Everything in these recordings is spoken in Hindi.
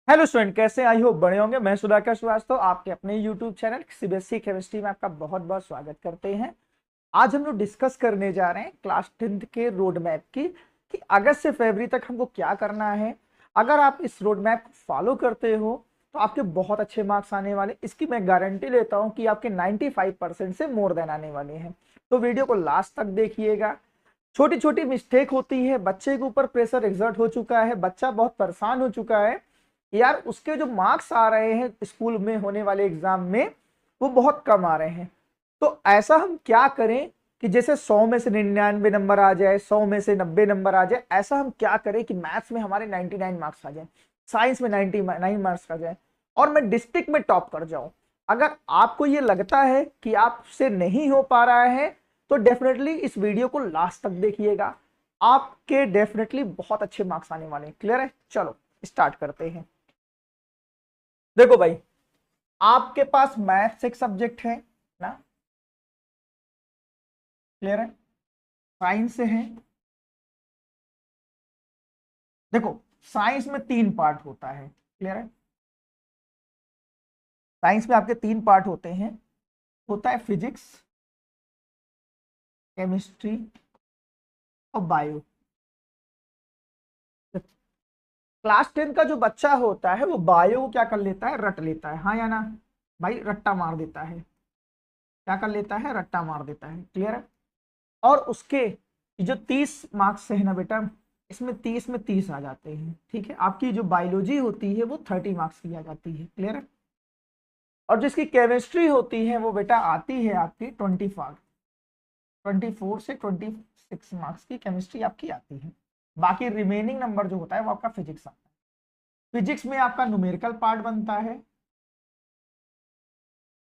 हेलो स्टूडेंट, कैसे आई हो? बड़े होंगे। मैं सुधाकर श्रीवास्तव आपके अपने यूट्यूब चैनल सीबीएसई केमिस्ट्री में आपका बहुत बहुत स्वागत करते हैं। आज हम लोग डिस्कस करने जा रहे हैं क्लास 10th के रोड मैप की कि अगस्त से फरवरी तक हमको क्या करना है। अगर आप इस रोड मैप को फॉलो करते हो तो आपके बहुत अच्छे मार्क्स आने वाले, इसकी मैं गारंटी लेता हूं कि आपके 95% से मोर देन आने वाले हैं। तो वीडियो को लास्ट तक देखिएगा। छोटी छोटी मिस्टेक होती है, बच्चे के ऊपर प्रेशर एग्जर्ट हो चुका है, बच्चा बहुत परेशान हो चुका है यार, उसके जो मार्क्स आ रहे हैं स्कूल में होने वाले एग्जाम में वो बहुत कम आ रहे हैं। तो ऐसा हम क्या करें कि जैसे 100 में से 99 नंबर आ जाए, 100 में से 90 नंबर आ जाए। ऐसा हम क्या करें कि मैथ्स में हमारे 99 मार्क्स आ जाए, साइंस में 99 मार्क्स आ जाए और मैं डिस्ट्रिक्ट में टॉप कर जाऊं। अगर आपको ये लगता है कि आपसे नहीं हो पा रहा है तो डेफिनेटली इस वीडियो को लास्ट तक देखिएगा। आपके डेफिनेटली बहुत अच्छे मार्क्स आने वाले हैं। क्लियर है? चलो स्टार्ट करते हैं। देखो भाई, आपके पास मैथ्स एक सब्जेक्ट है ना, क्लियर है? साइंस है। देखो, साइंस में तीन पार्ट होता है, क्लियर है? साइंस में आपके तीन पार्ट होते हैं। होता है फिजिक्स, केमिस्ट्री और बायो। क्लास 10 का जो बच्चा होता है वो बायो को क्या कर लेता है, रट लेता है। हाँ या ना भाई? रट्टा मार देता है। क्या कर लेता है? रट्टा मार देता है। क्लियर है? और उसके जो 30 मार्क्स है ना बेटा, इसमें 30 में 30 आ जाते हैं। ठीक है? आपकी जो बायोलॉजी होती है वो 30 मार्क्स की आ जाती है। क्लियर है? और जिसकी केमिस्ट्री होती है वो बेटा आती है आपकी 24 से 26 मार्क्स की केमिस्ट्री आपकी आती है। बाकी रिमेनिंग नंबर जो होता है वो आपका फिजिक्स आता है। फिजिक्स में आपका न्यूमेरिकल पार्ट बनता है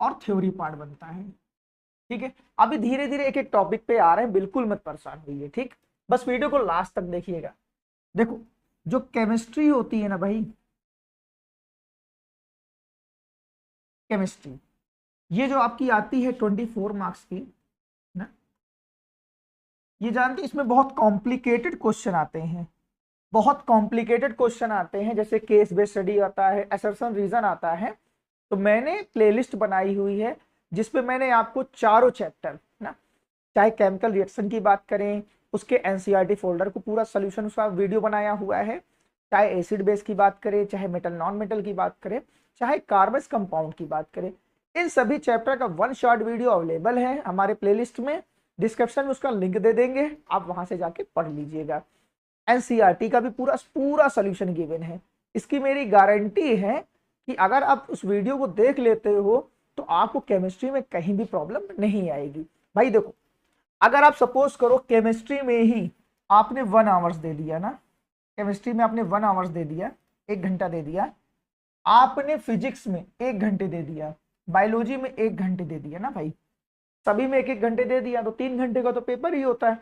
और थ्योरी पार्ट बनता है। ठीक है? अभी धीरे धीरे एक एक टॉपिक पे आ रहे हैं, बिल्कुल मत परेशान होइए। ठीक? बस वीडियो को लास्ट तक देखिएगा। देखो, जो केमिस्ट्री होती है ना भाई, केमिस्ट्री ये जो आपकी आती है 24 मार्क्स की ना, ये जानते हैं इसमें बहुत कॉम्प्लिकेटेड क्वेश्चन आते हैं। बहुत कॉम्प्लिकेटेड क्वेश्चन आते हैं, जैसे केस बेस्ड स्टडी आता है, असर्शन रीजन आता है। तो मैंने प्लेलिस्ट बनाई हुई है जिसपे मैंने आपको चारों चैप्टर ना, चाहे केमिकल रिएक्शन की बात करें उसके एनसीईआरटी फोल्डर को पूरा सोल्यूशन उसका वीडियो बनाया हुआ है, चाहे एसिड बेस की बात करें, चाहे मेटल नॉन मेटल की बात करें, चाहे कार्बस कंपाउंड की बात करें, इन सभी चैप्टर का वन शॉट वीडियो अवेलेबल है हमारे प्लेलिस्ट में। डिस्क्रिप्शन में उसका लिंक दे देंगे, आप वहां से जाके पढ़ लीजिएगा। एनसीईआरटी का भी पूरा पूरा सोल्यूशन गिवन है। इसकी मेरी गारंटी है कि अगर आप उस वीडियो को देख लेते हो तो आपको केमिस्ट्री में कहीं भी प्रॉब्लम नहीं आएगी। भाई देखो, अगर आप सपोज करो केमिस्ट्री में ही आपने 1 आवर्स दे दिया ना, केमिस्ट्री में आपने 1 आवर्स दे दिया, 1 घंटा दे दिया, आपने फिजिक्स में 1 घंटे दे दिया, बायोलॉजी में 1 घंटे दे दिया ना भाई, सभी में 1-1 घंटे दे दिया तो 3 घंटे का तो पेपर ही होता है।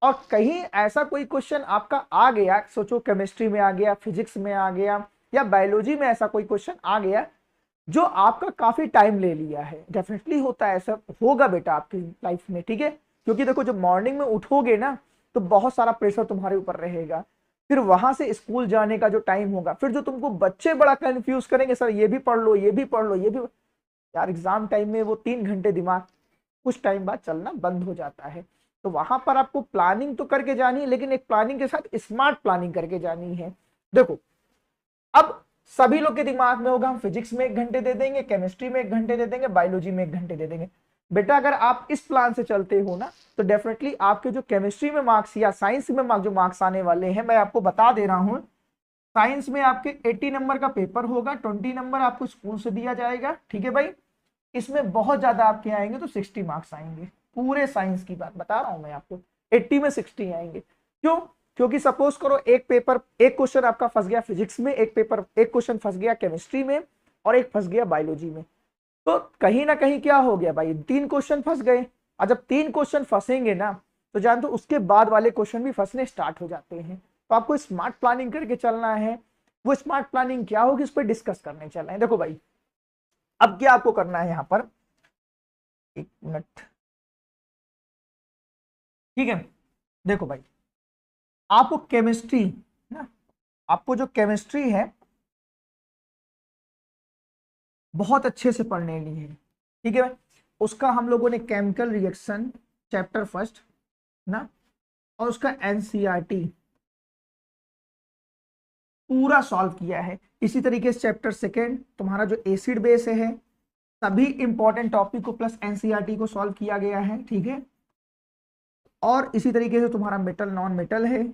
और कहीं ऐसा कोई क्वेश्चन आपका आ गया, सोचो केमिस्ट्री में आ गया, फिजिक्स में आ गया या बायोलॉजी में ऐसा कोई क्वेश्चन आ गया जो आपका काफी टाइम ले लिया है, डेफिनेटली होता है, ऐसा होगा बेटा आपकी लाइफ में। ठीक है? क्योंकि देखो, जब मॉर्निंग में उठोगे ना तो बहुत सारा प्रेशर तुम्हारे ऊपर रहेगा, फिर वहां से स्कूल जाने का जो टाइम होगा, फिर जो तुमको बच्चे बड़ा कंफ्यूज करेंगे, सर ये भी पढ़ लो, ये भी पढ़ लो, ये भी। यार एग्जाम टाइम में वो 3 घंटे दिमाग कुछ टाइम बाद चलना बंद हो जाता है। तो वहां पर आपको प्लानिंग तो करके जानी है, लेकिन एक प्लानिंग के साथ स्मार्ट प्लानिंग करके जानी है। देखो, अब सभी लोग के दिमाग में होगा हम फिजिक्स में 1 घंटे दे देंगे, केमिस्ट्री में 1 घंटे दे देंगे, बायोलॉजी में 1 घंटे दे देंगे। बेटा अगर आप इस प्लान से चलते हो ना तो डेफिनेटली आपके जो केमिस्ट्री में मार्क्स या साइंस में जो मार्क्स आने वाले हैं, मैं आपको बता दे रहा हूं। साइंस में आपके 80 नंबर का पेपर होगा, 20 नंबर आपको स्कूल से दिया जाएगा। ठीक है भाई? इसमें बहुत ज्यादा आपके आएंगे तो 60 मार्क्स आएंगे। पूरे साइंस की बात बता रहा हूं मैं आपको, 80 में 60 आएंगे। क्यों? क्योंकि सपोज करो एक पेपर, एक क्वेश्चन आपका फंस गया फिजिक्स में, एक पेपर, एक क्वेश्चन फंस गया केमिस्ट्री में और एक फंस गया बायोलॉजी में। तो कहीं ना कहीं क्या हो गया भाई, 3 क्वेश्चन फंस गए। और जब 3 क्वेश्चन फंसेंगे ना तो जान, तो उसके बाद वाले क्वेश्चन भी फंसने स्टार्ट हो जाते हैं। तो आपको स्मार्ट प्लानिंग करके चलना है। वो स्मार्ट प्लानिंग क्या होगी इस पर डिस्कस करने चल रहे हैं। देखो भाई, अब क्या आपको करना है यहां पर, 1 मिनट। ठीक है? देखो भाई, आपको केमिस्ट्री ना, आपको जो केमिस्ट्री है बहुत अच्छे से पढ़ने लिए है, ठीक है। उसका हम लोगों ने केमिकल रिएक्शन चैप्टर फर्स्ट ना, और उसका एनसीईआरटी पूरा सॉल्व किया है। इसी तरीके से चैप्टर सेकेंड तुम्हारा जो एसिड बेस है, सभी इंपॉर्टेंट टॉपिक को प्लस एनसीईआरटी को सॉल्व किया गया है, ठीक है। और इसी तरीके से तुम्हारा मेटल नॉन मेटल है,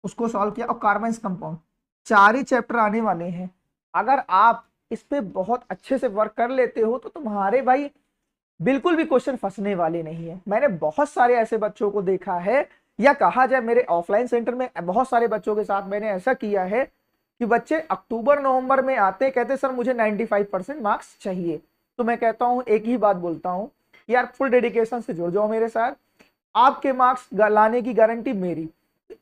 उसको सॉल्व किया, और कार्बन कंपाउंड, 4 ही चैप्टर आने वाले हैं। अगर आप इस पे बहुत अच्छे से वर्क कर लेते हो तो तुम्हारे भाई बिल्कुल भी क्वेश्चन फंसने वाले नहीं है। मैंने बहुत सारे ऐसे बच्चों को देखा है, या कहा जाए मेरे ऑफलाइन सेंटर में बहुत सारे बच्चों के साथ मैंने ऐसा किया है कि बच्चे अक्टूबर नवंबर में आते कहते सर मुझे 95% मार्क्स चाहिए। तो मैं कहता हूं, एक ही बात बोलता हूं, यार फुल डेडिकेशन से जुड़ जाओ मेरे साथ, आपके मार्क्स लाने की गारंटी मेरी।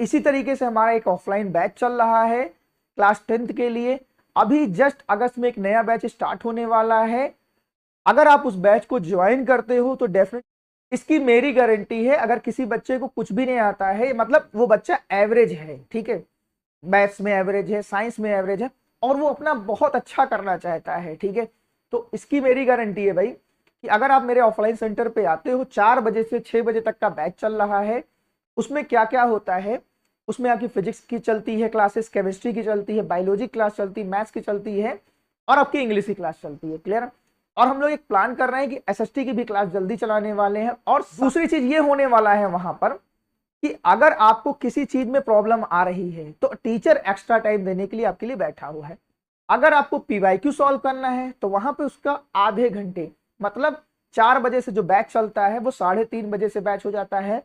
इसी तरीके से हमारा एक ऑफलाइन बैच चल रहा है क्लास 10th के लिए। अभी जस्ट अगस्त में एक नया बैच स्टार्ट होने वाला है। अगर आप उस बैच को ज्वाइन करते हो तो डेफिनेट इसकी मेरी गारंटी है, अगर किसी बच्चे को कुछ भी नहीं आता है, मतलब वो बच्चा एवरेज है, ठीक है, मैथ्स में एवरेज है, साइंस में एवरेज है, और वो अपना बहुत अच्छा करना चाहता है, ठीक है, तो इसकी मेरी गारंटी है भाई कि अगर आप मेरे ऑफलाइन सेंटर पे आते हो, 4 बजे से 6 बजे तक का बैच चल रहा है। उसमें क्या क्या होता है, उसमें आपकी फिजिक्स की चलती है क्लासेस, केमिस्ट्री की चलती है, बायोलॉजी क्लास चलती है, मैथ्स की चलती है, और आपकी इंग्लिश की क्लास चलती है, क्लियर। और हम लोग एक प्लान कर रहे हैं कि एसएसटी की भी क्लास जल्दी चलाने वाले हैं। और दूसरी चीज ये होने वाला है वहां पर कि अगर आपको किसी चीज में प्रॉब्लम आ रही है तो टीचर एक्स्ट्रा टाइम देने के लिए आपके लिए बैठा हुआ है। अगर आपको पीवाईक्यू सॉल्व करना है तो वहां पे उसका आधे घंटे, मतलब 4 बजे से जो बैच चलता है वो 3:30 बजे से बैच हो जाता है।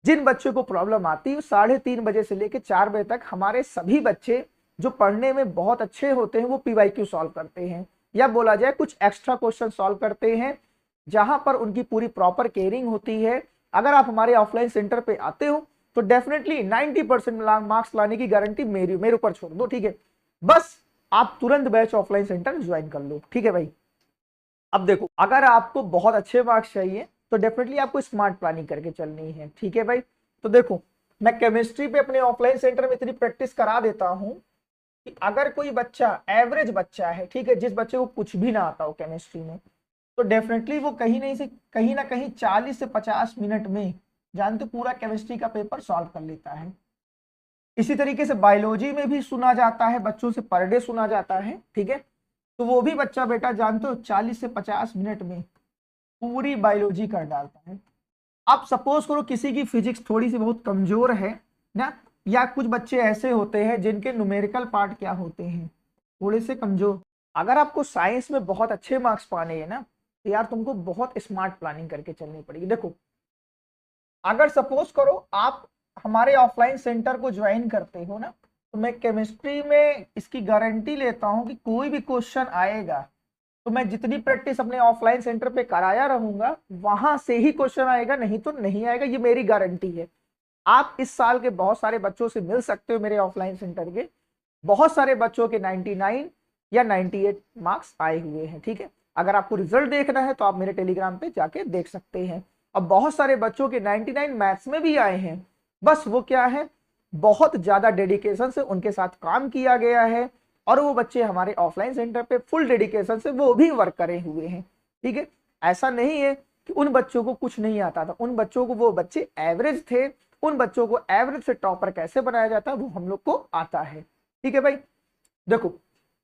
जिन बच्चों को प्रॉब्लम आती है 3:30 बजे से लेकर 4 बजे तक हमारे सभी बच्चे जो पढ़ने में बहुत अच्छे होते हैं वो पीवाईक्यू सॉल्व करते हैं, या बोला जाए कुछ एक्स्ट्रा क्वेश्चन सॉल्व करते हैं, जहां पर उनकी पूरी प्रॉपर केयरिंग होती है। अगर आप हमारे ऑफलाइन सेंटर पे आते हो तो डेफिनेटली 90% मार्क्स लाने की गारंटी मेरे ऊपर छोड़ दो, ठीक है। बस आप तुरंत बैच ऑफलाइन सेंटर ज्वाइन कर लो, ठीक है भाई। अब देखो, अगर आपको बहुत अच्छे मार्क्स चाहिए तो डेफिनेटली आपको स्मार्ट प्लानिंग करके चलनी है, ठीक है भाई। तो देखो, मैं केमिस्ट्री पे अपने ऑफलाइन सेंटर में इतनी प्रैक्टिस करा देता हूं कि अगर कोई बच्चा एवरेज बच्चा है, ठीक है, जिस बच्चे को कुछ भी ना आता हो केमिस्ट्री में, तो डेफिनेटली वो कहीं ना कहीं 40 से 50 मिनट में जानते पूरा केमिस्ट्री का पेपर सॉल्व कर लेता है। इसी तरीके से बायोलॉजी में भी सुना जाता है, बच्चों से पर डे सुना जाता है, ठीक है, तो वो भी बच्चा बेटा जानते हो 40 से 50 मिनट में पूरी बायोलॉजी कर डालता है। आप सपोज करो किसी की फिजिक्स थोड़ी सी बहुत कमजोर है ना, या कुछ बच्चे ऐसे होते हैं जिनके न्यूमेरिकल पार्ट क्या होते हैं थोड़े से कमजोर, अगर आपको साइंस में बहुत अच्छे मार्क्स पाने हैं ना तो यार तुमको बहुत स्मार्ट प्लानिंग करके चलनी पड़ेगी। देखो, अगर सपोज करो आप हमारे ऑफलाइन सेंटर को ज्वाइन करते हो ना, तो मैं केमिस्ट्री में इसकी गारंटी लेता हूं कि कोई भी क्वेश्चन आएगा तो मैं जितनी प्रैक्टिस अपने ऑफलाइन सेंटर पे कराया रहूंगा वहां से ही क्वेश्चन आएगा, नहीं तो नहीं आएगा, ये मेरी गारंटी है। आप इस साल के बहुत सारे बच्चों से मिल सकते हो मेरे ऑफलाइन सेंटर के, बहुत सारे बच्चों के 99 या 98 मार्क्स आए हुए हैं, ठीक है। अगर आपको रिजल्ट देखना है तो आप मेरे टेलीग्राम पे जाके देख सकते हैं। अब बहुत सारे बच्चों के 99 मैथ्स में भी आए हैं, बस वो क्या है, बहुत ज्यादा डेडिकेशन से उनके साथ काम किया गया है, और वो बच्चे हमारे ऑफलाइन सेंटर पे फुल डेडिकेशन से वो भी वर्क करे हुए हैं, ठीक है। ऐसा नहीं है कि उन बच्चों को कुछ नहीं आता था, उन बच्चों को, वो बच्चे एवरेज थे, उन बच्चों को एवरेज से टॉपर कैसे बनाया जाता है वो हम लोग को आता है, ठीक है भाई। देखो,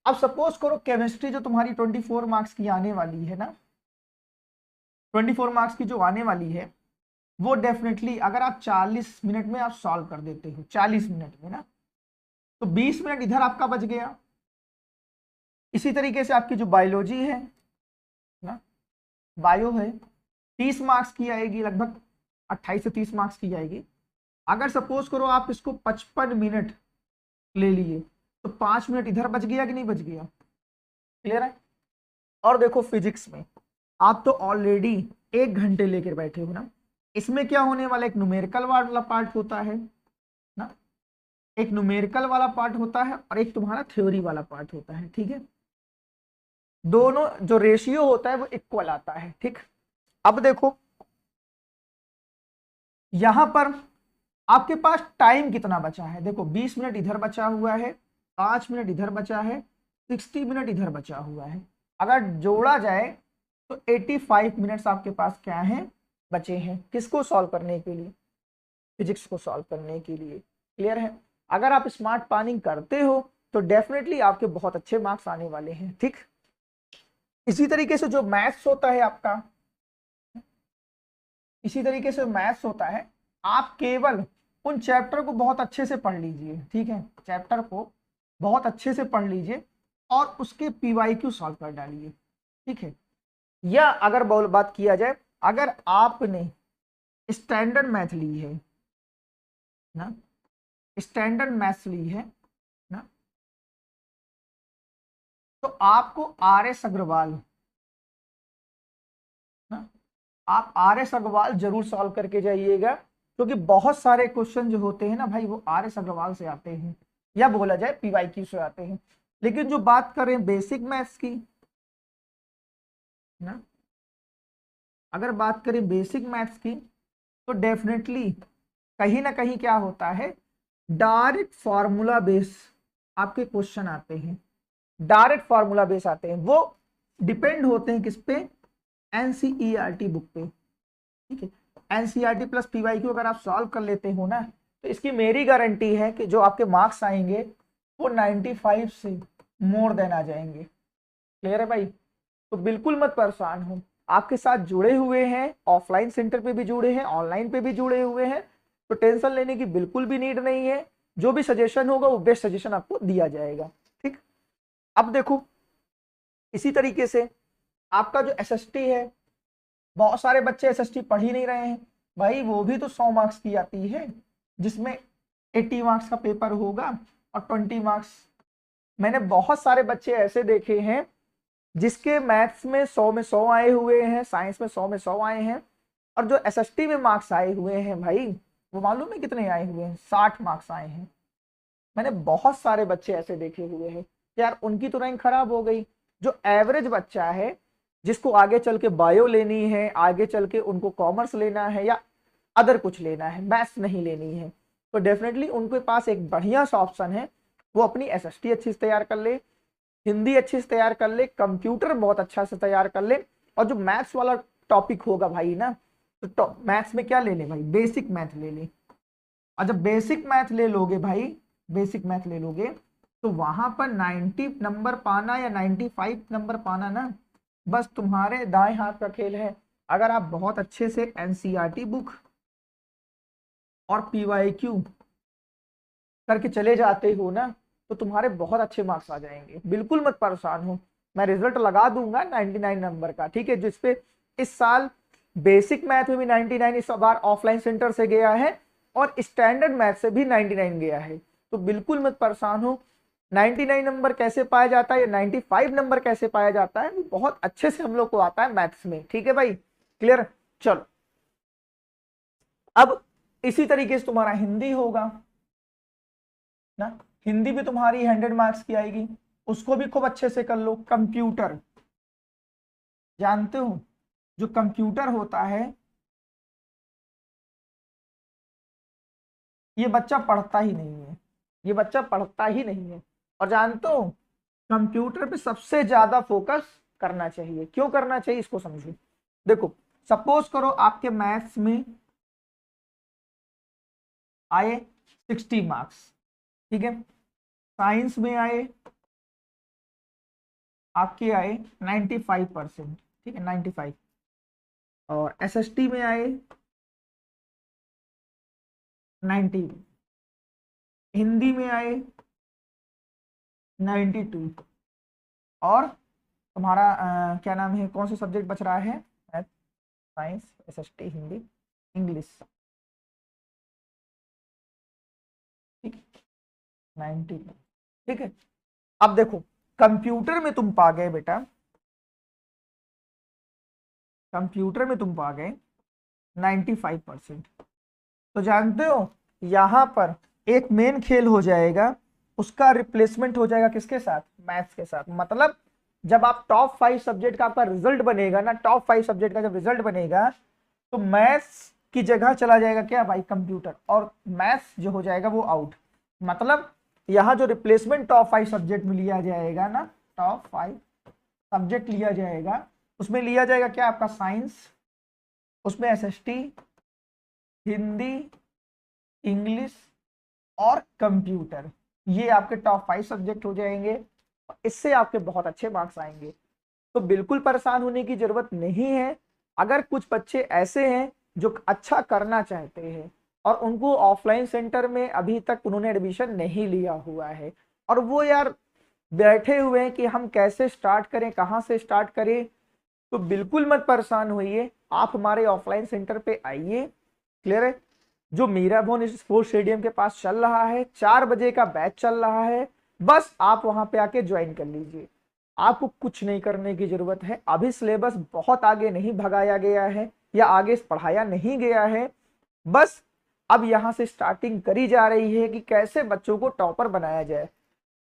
अब सपोज करो केमिस्ट्री जो तुम्हारी 24 मार्क्स की आने वाली है ना, 24 मार्क्स की जो आने वाली है वो डेफिनेटली अगर आप 40 मिनट में आप सॉल्व कर देते हो, 40 मिनट में ना, तो 20 मिनट इधर आपका बच गया। इसी तरीके से आपकी जो बायोलॉजी है ना, बायो है, 30 मार्क्स की आएगी, लगभग 28 से 30 मार्क्स की आएगी। अगर सपोज करो आप इसको 55 मिनट ले लिए तो 5 मिनट इधर बच गया कि नहीं बच गया, क्लियर है। और देखो फिजिक्स में आप तो ऑलरेडी 1 घंटे लेकर बैठे हो ना, इसमें क्या होने वाला, एक न्यूमेरिकल वाला पार्ट होता है ना, एक न्यूमेरिकल वाला पार्ट होता है और एक तुम्हारा थ्योरी वाला पार्ट होता है, ठीक है। दोनों जो रेशियो होता है वो इक्वल आता है, ठीक। अब देखो यहां पर आपके पास टाइम कितना बचा है, देखो 20 मिनट इधर बचा हुआ है, 5 मिनट इधर बचा है, 60 मिनट इधर बचा हुआ है। अगर जोड़ा जाए तो 85 मिनट्स आपके पास क्या है, बचे हैं, किसको सॉल्व करने के लिए, फिजिक्स को सॉल्व करने के लिए। क्लियर है? अगर आप स्मार्ट प्लानिंग करते हो तो डेफिनेटली आपके बहुत अच्छे मार्क्स आने वाले हैं। ठीक, इसी तरीके से जो मैथ्स होता है आपका, इसी तरीके से मैथ्स होता है, आप केवल उन चैप्टर को बहुत अच्छे से पढ़ लीजिए। ठीक है, चैप्टर को बहुत अच्छे से पढ़ लीजिए और उसके पीवाईक्यू सॉल्व कर डालिए। ठीक है, या अगर बात किया जाए, अगर आपने स्टैंडर्ड मैथ ली है ना, स्टैंडर्ड मैथ्स ली है ना, तो आपको आर एस अग्रवाल ना, आप आर एस अग्रवाल जरूर सॉल्व करके जाइएगा, क्योंकि बहुत सारे क्वेश्चन जो होते हैं ना भाई वो आर एस अग्रवाल से आते हैं, या बोला जाए पीवाईक्यू से आते हैं। लेकिन जो बात करें बेसिक मैथ्स की ना, अगर बात करें बेसिक मैथ्स की, तो डेफिनेटली कहीं ना कहीं क्या होता है, डायरेक्ट फार्मूला बेस आपके क्वेश्चन आते हैं, डायरेक्ट फार्मूला बेस आते हैं। वो डिपेंड होते हैं किस पे, एनसीईआरटी बुक पे। ठीक है, एनसीईआरटी प्लस पीवाईक्यू अगर आप सॉल्व कर लेते हो ना, तो इसकी मेरी गारंटी है कि जो आपके मार्क्स आएंगे वो 95 से मोर देन आ जाएंगे। क्लियर है भाई? तो बिल्कुल मत परेशान हो, आपके साथ जुड़े हुए हैं, ऑफलाइन सेंटर पे भी जुड़े हैं, ऑनलाइन पे भी जुड़े हुए हैं, तो टेंशन लेने की बिल्कुल भी नीड नहीं है। जो भी सजेशन होगा वो बेस्ट सजेशन आपको दिया जाएगा। ठीक, अब देखो इसी तरीके से आपका जो एसएसटी है, बहुत सारे बच्चे एसएसटी पढ़ ही नहीं रहे हैं भाई, वो भी तो 100 मार्क्स की आती है, जिसमें 80 मार्क्स का पेपर होगा और 20 मार्क्स। मैंने बहुत सारे बच्चे ऐसे देखे हैं जिसके मैथ्स में 100 में 100 आए हुए हैं, साइंस में 100 में 100 आए हैं, और जो एसएसटी में मार्क्स आए हुए हैं भाई, वो मालूम है कितने आए हुए हैं, 60 मार्क्स आए हैं। मैंने बहुत सारे बच्चे ऐसे देखे हुए हैं। यार उनकी तो रैंक खराब हो गई। जो एवरेज बच्चा है, जिसको आगे चल के बायो लेनी है, आगे चल के उनको कॉमर्स लेना है या अदर कुछ लेना है, मैथ्स नहीं लेनी है, तो डेफिनेटली उनके पास एक बढ़िया सा ऑप्शन है, वो अपनी एसएसटी अच्छी से तैयार कर ले, हिंदी अच्छे से तैयार कर ले, कंप्यूटर बहुत अच्छा से तैयार कर ले, और जो मैथ्स वाला टॉपिक होगा भाई ना, तो मैथ्स में क्या ले ले भाई, बेसिक मैथ ले ले। और जब बेसिक मैथ ले लोगे भाई, बेसिक मैथ ले लोगे, तो वहां पर 90 नंबर पाना या 95 नंबर पाना ना, बस तुम्हारे दाएं हाथ का खेल है। अगर आप बहुत अच्छे से एनसीईआरटी बुक और पीवाईक्यू करके चले जाते हो ना, तो तुम्हारे बहुत अच्छे मार्क्स आ जाएंगे। बिल्कुल मत परेशान हो, मैं रिजल्ट लगा दूंगा 99 नंबर का। ठीक है, जिसपे इस साल बेसिक मैथ में भी 99 इस बार ऑफलाइन सेंटर से गया है, और स्टैंडर्ड मैथ से भी 99 गया है। तो बिल्कुल मत परेशान हो, 99 नंबर कैसे पाया जाता है या 95 नंबर कैसे पाया जाता है, वो बहुत अच्छे से हम लोग को आता है मैथ्स में। ठीक है भाई, क्लियर? चलो, अब इसी तरीके से तुम्हारा हिंदी होगा ना, हिंदी भी तुम्हारी 100 मार्क्स की आएगी, उसको भी खूब अच्छे से कर लो। कंप्यूटर जानते हो, जो कंप्यूटर होता है, ये बच्चा पढ़ता ही नहीं है, ये बच्चा पढ़ता ही नहीं है। और जानते हो, कंप्यूटर पे सबसे ज्यादा फोकस करना चाहिए। क्यों करना चाहिए, इसको समझो। देखो, सपोज करो आपके मैथ्स में आए 60 मार्क्स, ठीक है, साइंस में आए आपके आए 95%, ठीक है 95, और एसएसटी में आए 90, हिंदी में आए 92, और तुम्हारा क्या नाम है, कौन सा सब्जेक्ट बच रहा है, math, science, SST, Hindi, English, ठीक, 92। ठीक है, अब देखो कंप्यूटर में तुम पा गए बेटा, कंप्यूटर में तुम पा गए 95%। तो जानते हो यहां पर एक मेन खेल हो जाएगा, उसका रिप्लेसमेंट हो जाएगा किसके साथ, मैथ्स के साथ। मतलब जब आप टॉप 5 सब्जेक्ट का आपका रिजल्ट बनेगा ना, टॉप 5 सब्जेक्ट का जब रिजल्ट बनेगा, तो मैथ्स की जगह चला जाएगा क्या भाई, कंप्यूटर, और मैथ्स जो हो जाएगा वो आउट। मतलब यहाँ जो रिप्लेसमेंट टॉप 5 सब्जेक्ट में लिया जाएगा ना, टॉप 5 सब्जेक्ट लिया जाएगा। उसमें लिया जाएगा क्या, आपका साइंस, उसमें एसएसटी, हिंदी, इंग्लिश और कंप्यूटर, ये आपके टॉप 5 सब्जेक्ट हो जाएंगे। इससे आपके बहुत अच्छे मार्क्स आएंगे, तो बिल्कुल परेशान होने की जरूरत नहीं है। अगर कुछ बच्चे ऐसे हैं जो अच्छा करना चाहते हैं और उनको ऑफलाइन सेंटर में अभी तक उन्होंने एडमिशन नहीं लिया हुआ है और वो यार बैठे हुए हैं कि हम कैसे स्टार्ट करें, कहाँ से स्टार्ट करें, तो बिल्कुल मत परेशान होइए, आप हमारे ऑफलाइन सेंटर पे आइए। क्लियर है, जो मीरा भवन स्पोर्ट्स स्टेडियम के पास चल रहा है, 4 बजे का बैच चल रहा है, बस आप वहां पे आके ज्वाइन कर लीजिए। आपको कुछ नहीं करने की जरूरत है, अभी सिलेबस बहुत आगे नहीं भगाया गया है या आगे पढ़ाया नहीं गया है, बस अब यहां से स्टार्टिंग करी जा रही है कि कैसे बच्चों को टॉपर बनाया जाए।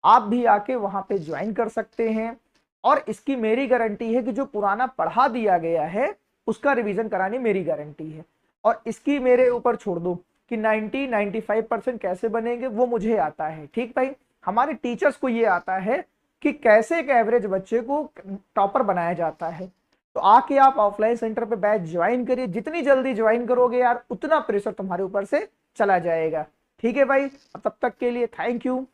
आप भी आके वहां पे ज्वाइन कर सकते हैं और इसकी मेरी गारंटी है कि जो पुराना पढ़ा दिया गया है उसका रिवीजन करानी मेरी गारंटी है। और इसकी मेरे ऊपर छोड़ दो कि 90-95% कैसे बनेंगे वो मुझे आता है, ठीक भाई। हमारे टीचर्स को ये आता है कि कैसे एक एवरेज बच्चे को टॉपर बनाया जाता है। तो आके आप ऑफलाइन सेंटर पे बैच ज्वाइन करिए, जितनी जल्दी ज्वाइन करोगे यार उतना प्रेशर तुम्हारे ऊपर से चला जाएगा। ठीक है भाई, अब तब तक के लिए थैंक यू।